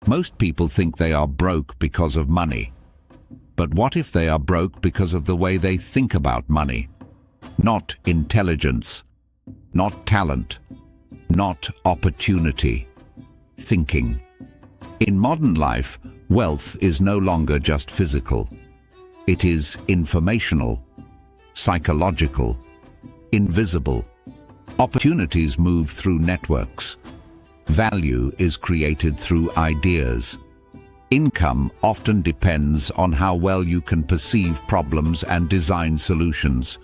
Most people think they are broke because of money. But what if they are broke because of the way they think about money? Not intelligence, not talent, not opportunity. Thinking. In modern life, wealth is no longer just physical. It is informational, psychological, invisible. Opportunities move through networks. Value is created through ideas. Income often depends on how well you can perceive problems and design solutions.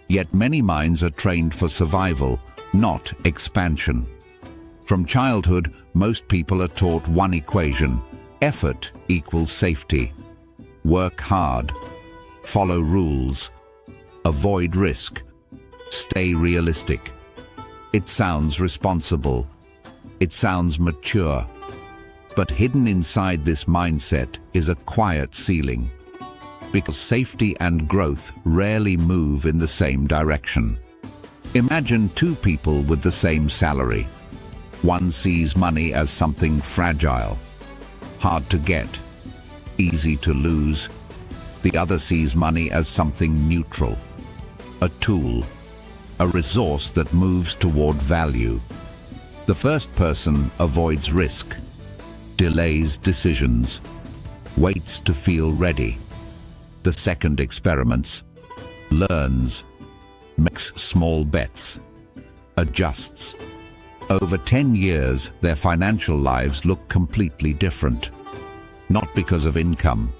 Yet many minds are trained for survival, not expansion. From childhood, most people are taught one equation: effort equals safety. Work hard, follow rules, avoid risk, stay realistic. It sounds responsible. It sounds mature. But hidden inside this mindset is a quiet ceiling. Because safety and growth rarely move in the same direction. Imagine two people with the same salary. One sees money as something fragile, hard to get, easy to lose. The other sees money as something neutral, a tool, a resource that moves toward value. The first person avoids risk, delays decisions, waits to feel ready. The second experiments, learns, makes small bets, adjusts. Over 10 years, their financial lives look completely different. Not because of income,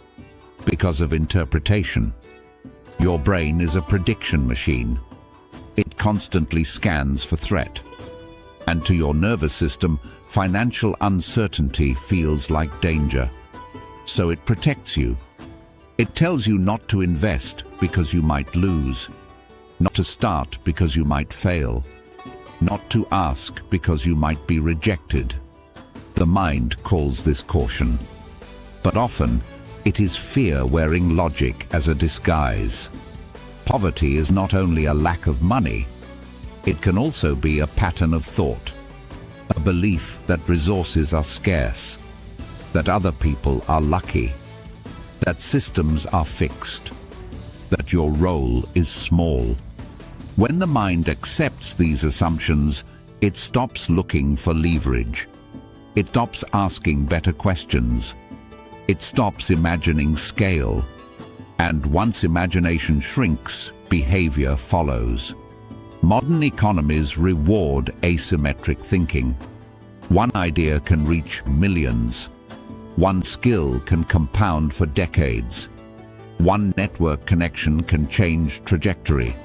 because of interpretation. Your brain is a prediction machine. It constantly scans for threat. And to your nervous system, financial uncertainty feels like danger. So it protects you. It tells you not to invest because you might lose, not to start because you might fail, not to ask because you might be rejected. The mind calls this caution. But often, it is fear wearing logic as a disguise. Poverty is not only a lack of money, it can also be a pattern of thought, a belief that resources are scarce, that other people are lucky, that systems are fixed, that your role is small. When the mind accepts these assumptions, it stops looking for leverage. It stops asking better questions. It stops imagining scale. And once imagination shrinks, behavior follows. Modern economies reward asymmetric thinking. One idea can reach millions. One skill can compound for decades. One network connection can change trajectory.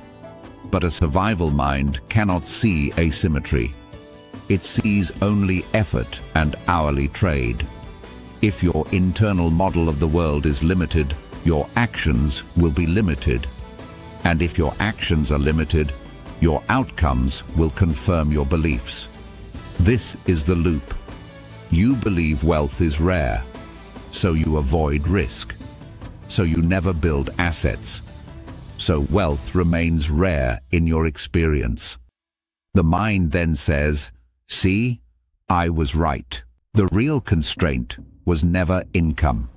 But a survival mind cannot see asymmetry. It sees only effort and hourly trade. If your internal model of the world is limited, your actions will be limited. And if your actions are limited, your outcomes will confirm your beliefs. This is the loop. You believe wealth is rare, so you avoid risk. So you never build assets. So wealth remains rare in your experience. The mind then says, "See, I was right." The real constraint was never income.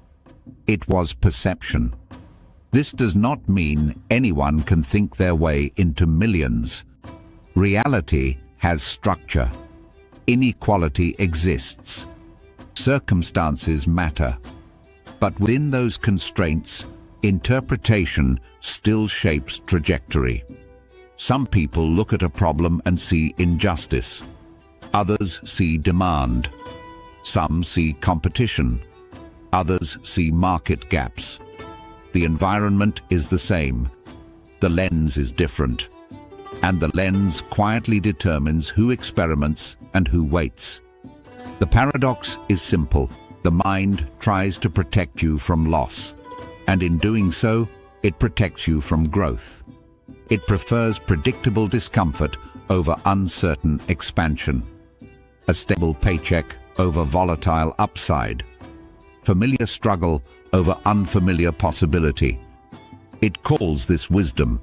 It was perception. This does not mean anyone can think their way into millions. Reality has structure. Inequality exists. Circumstances matter. But within those constraints, interpretation still shapes trajectory. Some people look at a problem and see injustice. Others see demand. Some see competition. Others see market gaps. The environment is the same. The lens is different. And the lens quietly determines who experiments and who waits. The paradox is simple. The mind tries to protect you from loss. And in doing so, it protects you from growth. It prefers predictable discomfort over uncertain expansion. A stable paycheck over volatile upside. Familiar struggle over unfamiliar possibility. It calls this wisdom.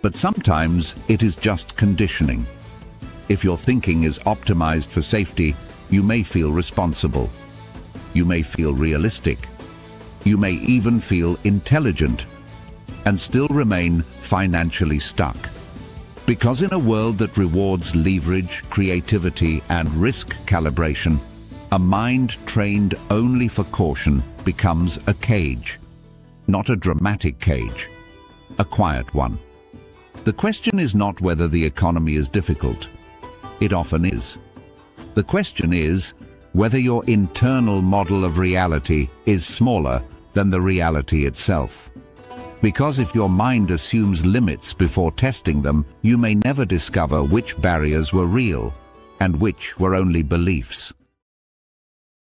But sometimes it is just conditioning. If your thinking is optimized for safety, you may feel responsible. You may feel realistic. You may even feel intelligent and still remain financially stuck. Because in a world that rewards leverage, creativity, and risk calibration, a mind trained only for caution becomes a cage. Not a dramatic cage, a quiet one. The question is not whether the economy is difficult. It often is. The question is whether your internal model of reality is smaller than the reality itself. Because if your mind assumes limits before testing them, you may never discover which barriers were real and which were only beliefs.